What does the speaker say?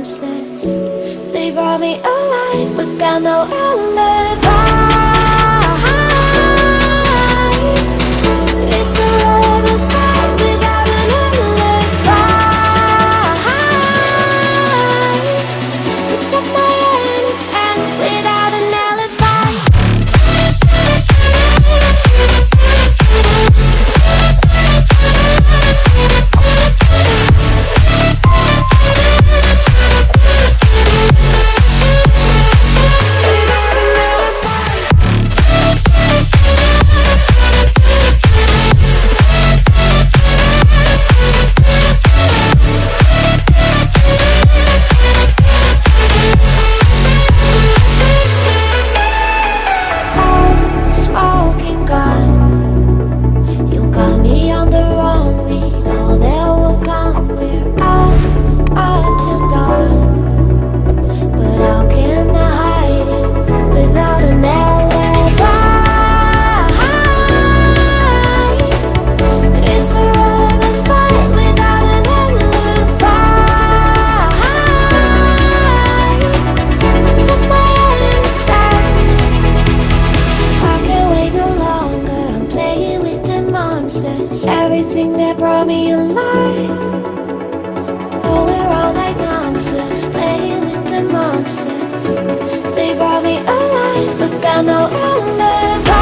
monsters. They brought me alive, but got no alibi. It's a lover's fight without an alibi. You took my innocence without an alibi. Everything that brought me alive. Oh, we're all like monsters, playing with the monsters. They brought me alive, but got no alibi.